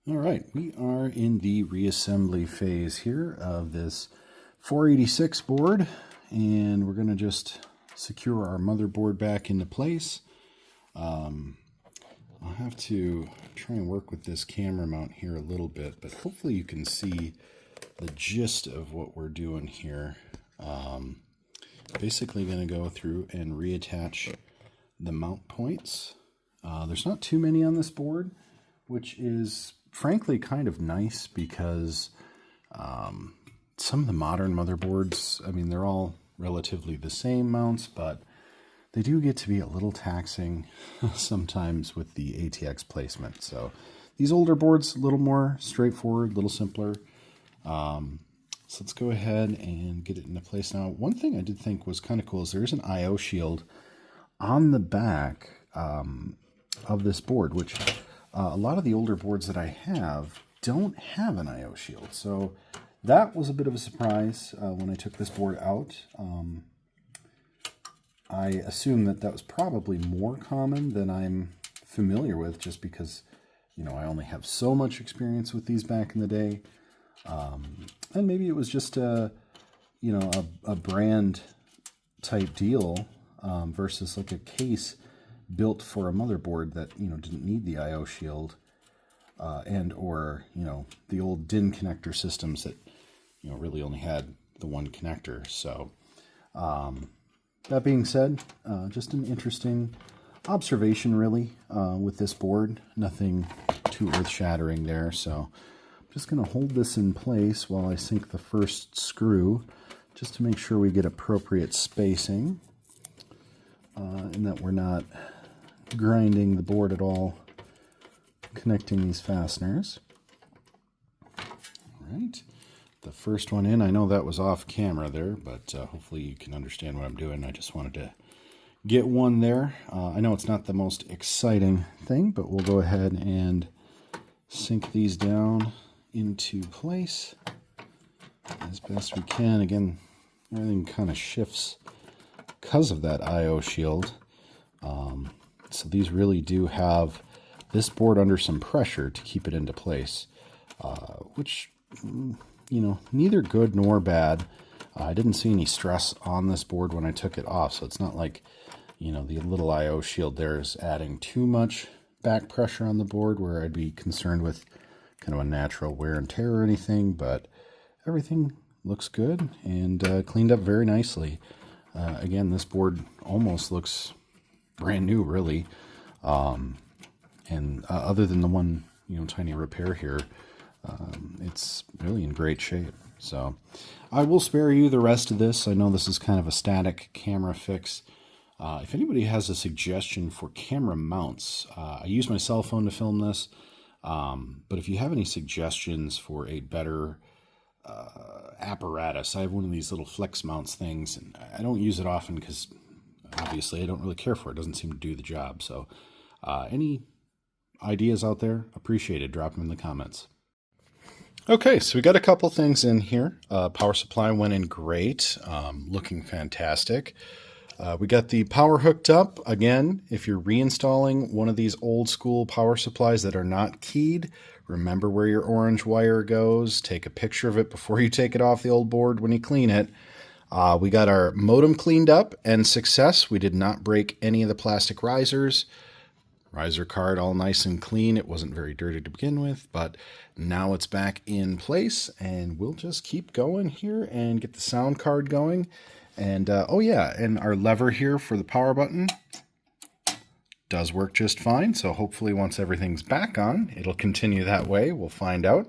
All right, we are in the reassembly phase here of this 486 board, and we're going to just secure our motherboard back into place. I'll have to try and work with this camera mount here a little bit, but hopefully you can see the gist of what we're doing here. Basically going to go through and reattach the mount points. There's not too many on this board, which is frankly kind of nice because some of the modern motherboards, I mean, they're all relatively the same mounts, but they do get to be a little taxing sometimes with the ATX placement. So these older boards, a little more straightforward, a little simpler. So let's go ahead and get it into place now. One thing I did think was kind of cool is there's an I/O shield on the back of this board, which a lot of the older boards that I have don't have an I/O shield. So that was a bit of a surprise when I took this board out. I assume that that was probably more common than I'm familiar with, just because, you know, I only have so much experience with these back in the day. And maybe it was just a brand type deal versus like a case built for a motherboard that, you know, didn't need the I/O shield and or, you know, the old DIN connector systems that, you know, really only had the one connector. So that being said, just an interesting observation really with this board. Nothing too earth-shattering there. So I'm just going to hold this in place while I sink the first screw just to make sure we get appropriate spacing and that we're not grinding the board at all connecting these fasteners. All right, the first one in. I know that was off camera there, but hopefully you can understand what I'm doing. I just wanted to get one there. I know it's not the most exciting thing, but we'll go ahead and sink these down into place as best we can. Again, everything kind of shifts because of that I/O shield. So these really do have this board under some pressure to keep it into place, which, you know, neither good nor bad. I didn't see any stress on this board when I took it off, so it's not like, you know, the little I/O shield there is adding too much back pressure on the board where I'd be concerned with kind of a natural wear and tear or anything, but everything looks good and cleaned up very nicely. Again, this board almost looks brand new, really. And other than the one, you know, tiny repair here, it's really in great shape. So I will spare you the rest of this. I know this is kind of a static camera fix. If anybody has a suggestion for camera mounts, I use my cell phone to film this, but if you have any suggestions for a better apparatus, I have one of these little flex mounts things, and I don't use it often because obviously I don't really care for it. It doesn't seem to do the job. So any ideas out there, appreciated. Drop them in the comments. Okay, so we got a couple things in here. Power supply went in great, looking fantastic. We got the power hooked up. Again, if you're reinstalling one of these old school power supplies that are not keyed, remember where your orange wire goes. Take a picture of it before you take it off the old board when you clean it. We got our modem cleaned up and success. We did not break any of the plastic risers. Riser card all nice and clean. It wasn't very dirty to begin with, but now it's back in place, and we'll just keep going here and get the sound card going. And oh yeah, and our lever here for the power button does work just fine. So hopefully once everything's back on, it'll continue that way. We'll find out.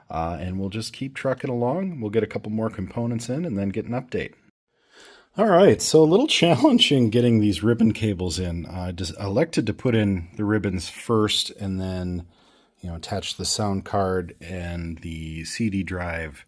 And we'll just keep trucking along. We'll get a couple more components in and then get an update. All right, so a little challenging getting these ribbon cables in. I just elected to put in the ribbons first and then, you know, attach the sound card and the CD drive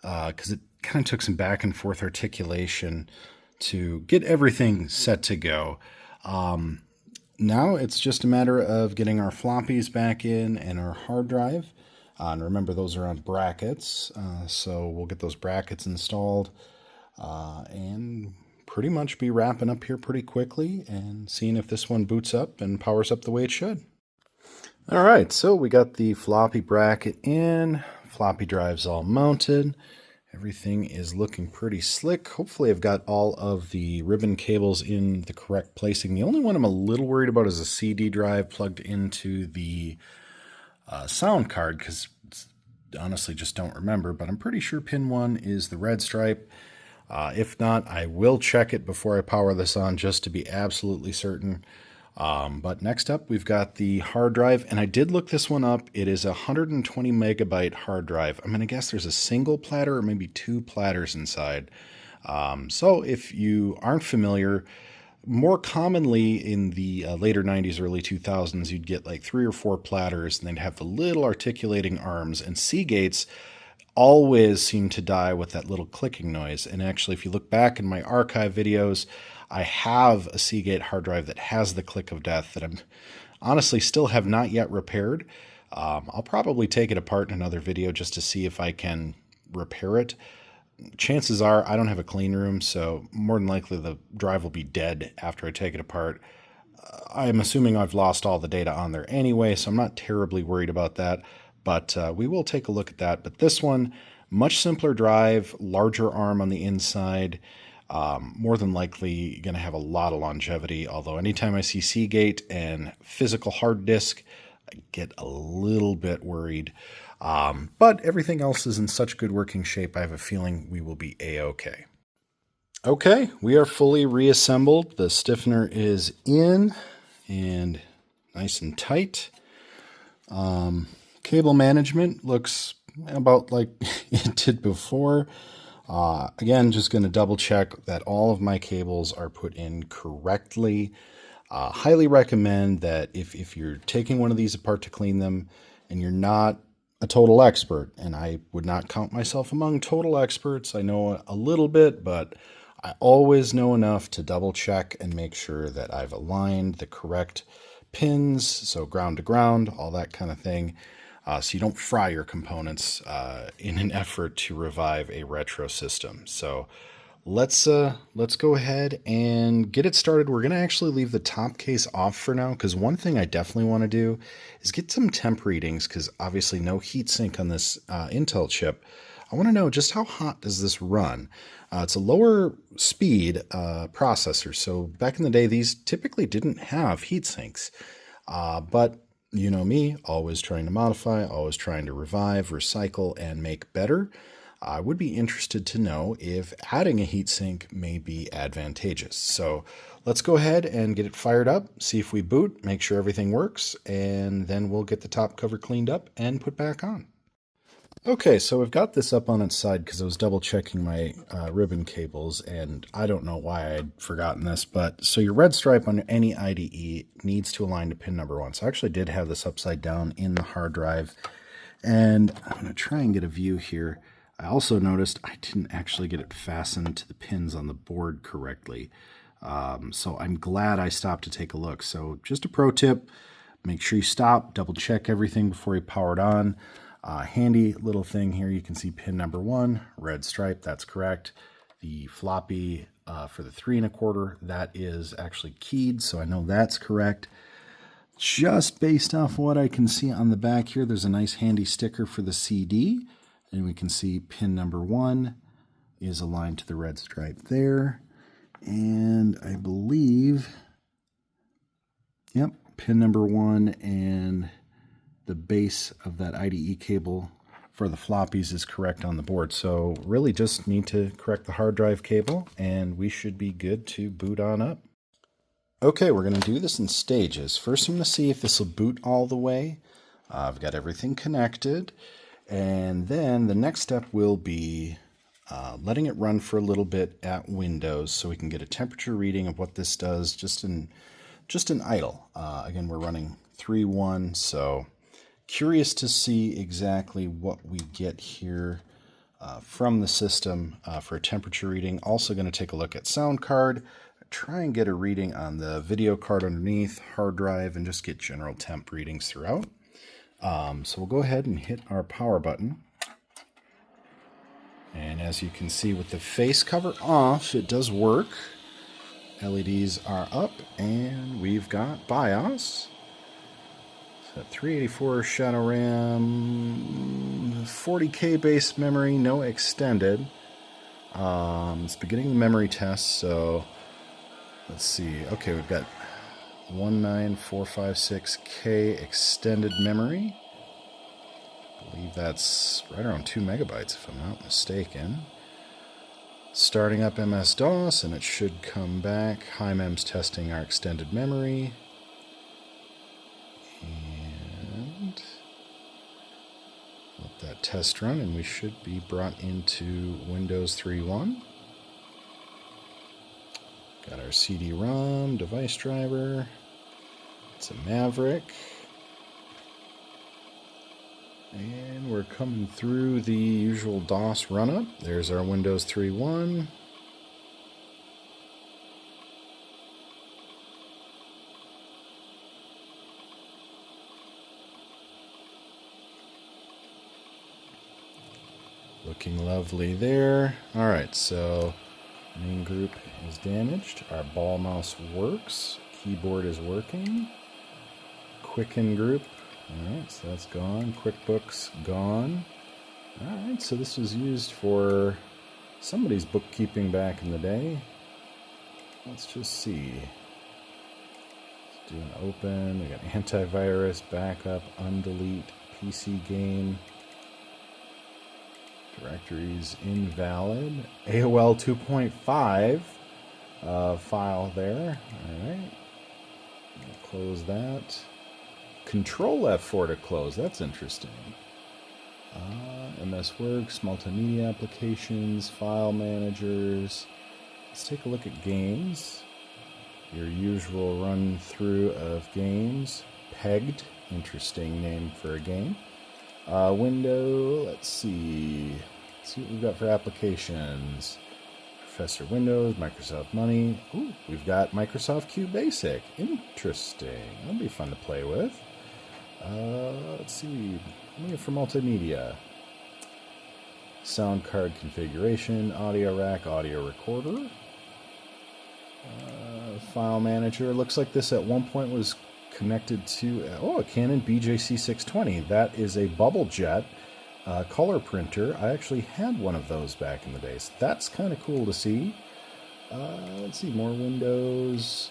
because it kind of took some back and forth articulation to get everything set to go. Now it's just a matter of getting our floppies back in and our hard drive. And remember, those are on brackets, so we'll get those brackets installed and pretty much be wrapping up here pretty quickly and seeing if this one boots up and powers up the way it should. All right, so we got the floppy bracket in, floppy drives all mounted. Everything is looking pretty slick. Hopefully I've got all of the ribbon cables in the correct placing. The only one I'm a little worried about is a CD drive plugged into the sound card, because honestly just don't remember, but I'm pretty sure pin 1 is the red stripe. If not, I will check it before I power this on just to be absolutely certain. But next up, we've got the hard drive, and I did look this one up. It is a 120 megabyte hard drive. I'm going to guess there's a single platter or maybe 2 platters inside. So if you aren't familiar, more commonly in the later 90s, early 2000s, you'd get like 3 or 4 platters, and they'd have the little articulating arms, and Seagates always seem to die with that little clicking noise. And actually, if you look back in my archive videos, I have a Seagate hard drive that has the click of death that I'm honestly still have not yet repaired. I'll probably take it apart in another video just to see if I can repair it. Chances are I don't have a clean room, so more than likely the drive will be dead after I take it apart. I'm assuming I've lost all the data on there anyway, so I'm not terribly worried about that. But we will take a look at that. But this one, much simpler drive, larger arm on the inside, more than likely going to have a lot of longevity. Although anytime I see Seagate and physical hard disk, I get a little bit worried. But everything else is in such good working shape, I have a feeling we will be A-okay. Okay, we are fully reassembled. The stiffener is in and nice and tight. Cable management looks about like it did before. Again, just going to double check that all of my cables are put in correctly. Highly recommend that if you're taking one of these apart to clean them and you're not a total expert, and I would not count myself among total experts, I know a little bit, but I always know enough to double check and make sure that I've aligned the correct pins, so ground to ground, all that kind of thing. So you don't fry your components in an effort to revive a retro system. So let's go ahead and get it started. We're going to actually leave the top case off for now, because one thing I definitely want to do is get some temp readings, because obviously no heat sink on this Intel chip. I want to know just how hot does this run. It's a lower speed processor, so back in the day these typically didn't have heat sinks, but you know me, always trying to modify, always trying to revive, recycle, and make better. I would be interested to know if adding a heatsink may be advantageous. So let's go ahead and get it fired up, see if we boot, make sure everything works, and then we'll get the top cover cleaned up and put back on. Okay, so we've got this up on its side because I was double checking my ribbon cables, and I don't know why I'd forgotten this, but so your red stripe on any IDE needs to align to pin number 1. So I actually did have this upside down in the hard drive, and I'm going to try and get a view here. I also noticed I didn't actually get it fastened to the pins on the board correctly, so I'm glad I stopped to take a look. So just a pro tip, make sure you stop, double check everything before you power it on. Handy little thing here, you can see pin number 1, red stripe, that's correct. The floppy for the 3 1/4, that is actually keyed, so I know that's correct. Just based off what I can see on the back here, there's a nice handy sticker for the CD, and we can see pin number 1 is aligned to the red stripe there. And I believe, yep, pin number 1 and the base of that IDE cable for the floppies is correct on the board. So really just need to correct the hard drive cable and we should be good to boot on up. Okay, we're going to do this in stages. First I'm going to see if this will boot all the way. I've got everything connected. And then the next step will be letting it run for a little bit at Windows so we can get a temperature reading of what this does just in idle. Again, we're running 3.1, so curious to see exactly what we get here from the system for a temperature reading. Also going to take a look at sound card, try and get a reading on the video card underneath, hard drive, and just get general temp readings throughout. So we'll go ahead and hit our power button. And as you can see with the face cover off, it does work. LEDs are up and we've got BIOS. So 384 Shadow RAM, 40K base memory, no extended. It's beginning the memory test, so let's see. Okay, we've got 19456K extended memory. I believe that's right around 2 megabytes, if I'm not mistaken. Starting up MS-DOS, and it should come back. HiMem's testing our extended memory. And let that test run, and we should be brought into Windows 3.1. Got our CD-ROM, device driver. It's a Maverick. And we're coming through the usual DOS run-up. There's our Windows 3.1. Looking lovely there. Alright, so main group is damaged. Our ball mouse works. Keyboard is working. Quicken group. Alright, so that's gone. QuickBooks gone. Alright, so this was used for somebody's bookkeeping back in the day. Let's just see. Let's do an open. We got antivirus, backup, undelete, PC game. Directories invalid. AOL 2.5 file there. Alright. Close that. Control F4 to close. That's interesting. MS Works, multimedia applications, file managers. Let's take a look at games. Your usual run through of games. Pegged. Interesting name for a game. Window, let's see what we've got for applications. Professor Windows, Microsoft Money. Ooh, we've got Microsoft Q Basic. Interesting. That'll be fun to play with. Let's see. Looking for multimedia. Sound card configuration, audio rack, audio recorder. File manager. Looks like this at one point was connected to a Canon BJC620. That is a bubble jet color printer. I actually had one of those back in the day, so that's kind of cool to see. Let's see, more windows.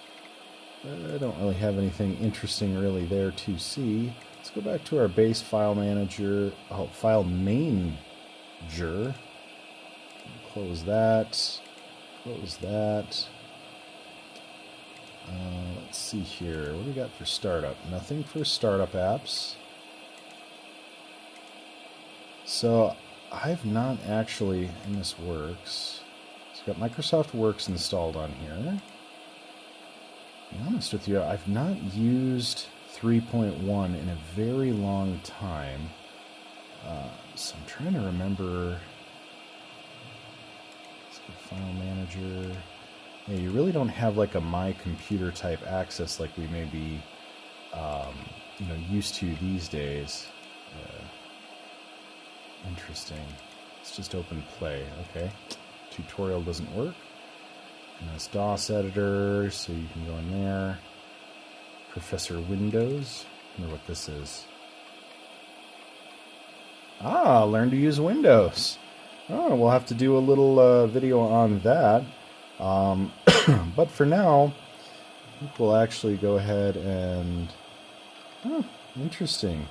I don't really have anything interesting really there to see. Let's go back to our base file manager, file manager. Close that. Close that. Let's see here. What do we got for startup? Nothing for startup apps. So I've not actually, and this works. So I've got Microsoft Works installed on here. To be honest with you, I've not used 3.1 in a very long time. So I'm trying to remember. Let's go file manager. Yeah, you really don't have like a My Computer type access like we may be used to these days. Interesting. Let's just open play. Okay. Tutorial doesn't work. MS-DOS editor, so you can go in there. Professor Windows. I wonder what this is. Learn to use Windows. Oh, we'll have to do a little video on that. But for now, I think we'll actually go ahead and... Oh, interesting.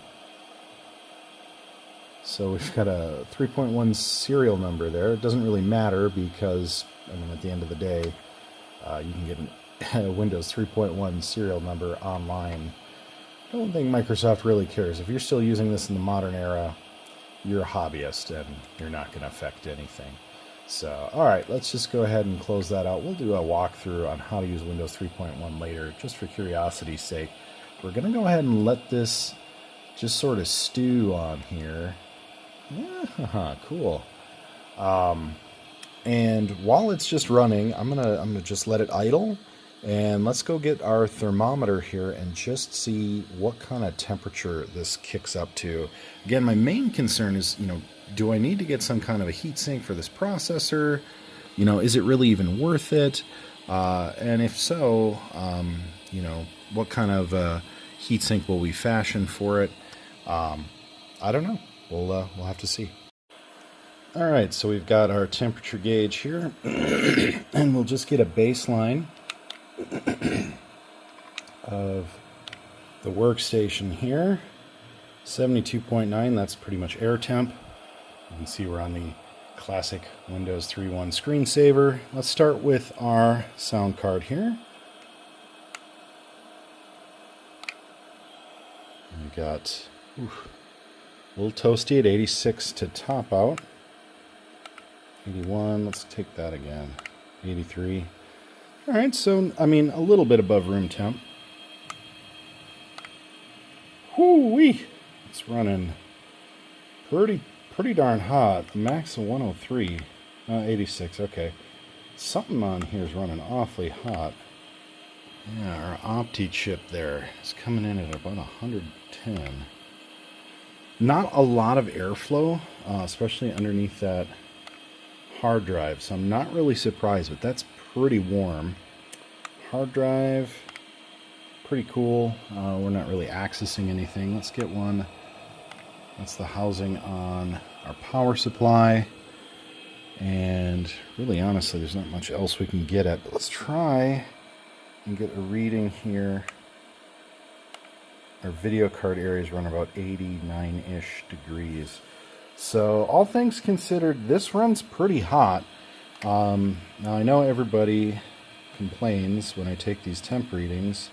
So we've got a 3.1 serial number there. It doesn't really matter because, at the end of the day, you can get a Windows 3.1 serial number online. I don't think Microsoft really cares. If you're still using this in the modern era, you're a hobbyist and you're not going to affect anything. So, alright, let's just go ahead and close that out. We'll do a walkthrough on how to use Windows 3.1 later, just for curiosity's sake. We're going to go ahead and let this just sort of stew on here. Yeah, cool. And while it's just running, I'm gonna just let it idle, and let's go get our thermometer here and just see what kind of temperature this kicks up to. Again, my main concern is, do I need to get some kind of a heat sink for this processor? Is it really even worth it? And if so, what kind of heatsink will be fashioned for it. I don't know. We'll have to see. All right, so we've got our temperature gauge here, and we'll just get a baseline of the workstation here. 72.9, that's pretty much air temp. You can see we're on the classic Windows 3.1 screensaver. Let's start with our sound card here. We got a little toasty at 86 to top out. 81, let's take that again. 83. All right, so, I mean, a little bit above room temp. Whoo-wee! It's running pretty darn hot. The max of 103. 86, okay. Something on here is running awfully hot. Yeah, our Opti chip there is coming in at about 110. Not a lot of airflow, especially underneath that hard drive, so I'm not really surprised, but that's pretty warm. Hard drive, pretty cool. We're not really accessing anything. Let's get one. That's the housing on our power supply, and really honestly there's not much else we can get at, but let's try and get a reading here. Our video card area is running about 89-ish degrees. So all things considered, this runs pretty hot. Now I know everybody complains when I take these temp readings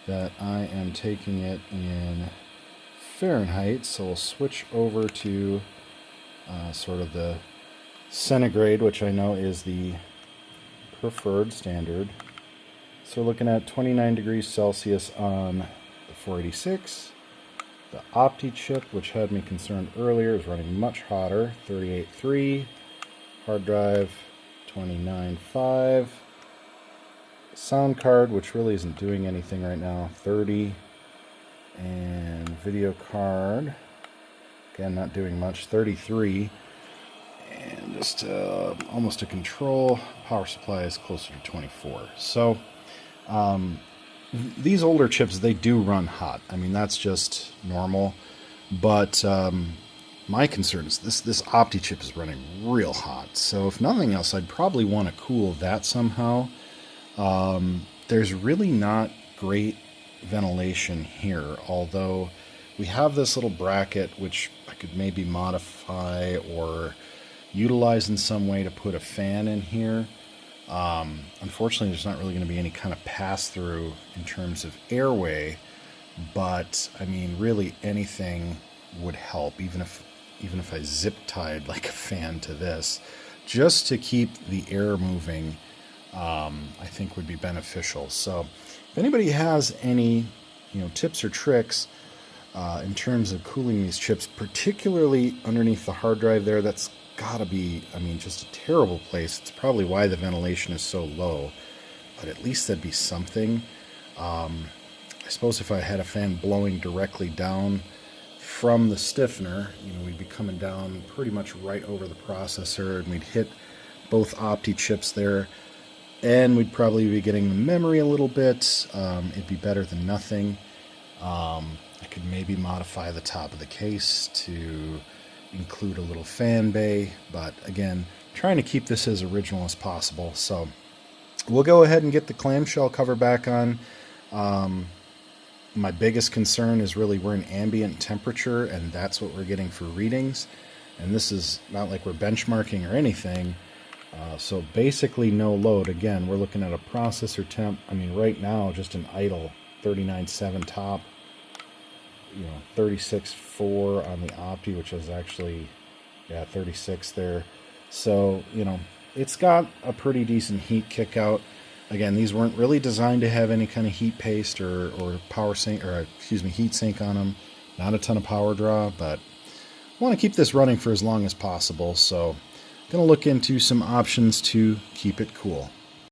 that I am taking it in Fahrenheit, so we'll switch over to sort of the centigrade, which I know is the preferred standard. So we're looking at 29 degrees Celsius on the 486. The Opti chip, which had me concerned earlier, is running much hotter, 38.3. Hard drive, 29.5. Sound card, which really isn't doing anything right now, 30. And video card, again, not doing much, 33. And just almost a control. Power supply is closer to 24. So, these older chips, they do run hot. I mean, that's just normal. But my concern is this Opti chip is running real hot. So if nothing else, I'd probably want to cool that somehow. There's really not great ventilation here, although we have this little bracket which I could maybe modify or utilize in some way to put a fan in here. Unfortunately, there's not really going to be any kind of pass-through in terms of airway, but I mean, really anything would help, even if I zip-tied like a fan to this, just to keep the air moving, I think would be beneficial. So if anybody has any, tips or tricks in terms of cooling these chips, particularly underneath the hard drive there, that's gotta be, just a terrible place. It's probably why the ventilation is so low, but at least that'd be something. I suppose if I had a fan blowing directly down from the stiffener, we'd be coming down pretty much right over the processor, and we'd hit both Opti chips there, and we'd probably be getting the memory a little bit. It'd be better than nothing. I could maybe modify the top of the case to include a little fan bay, but again, trying to keep this as original as possible. So we'll go ahead and get the clamshell cover back on. My biggest concern is really we're in ambient temperature, and that's what we're getting for readings. And this is not like we're benchmarking or anything. So basically no load. Again, we're looking at a processor temp. Right now, just an idle 39.7 top. 36.4 on the Opti, which is actually, 36 there. So, it's got a pretty decent heat kick out. Again, these weren't really designed to have any kind of heat paste or power sink, or heat sink on them. Not a ton of power draw, but I want to keep this running for as long as possible. So, going to look into some options to keep it cool.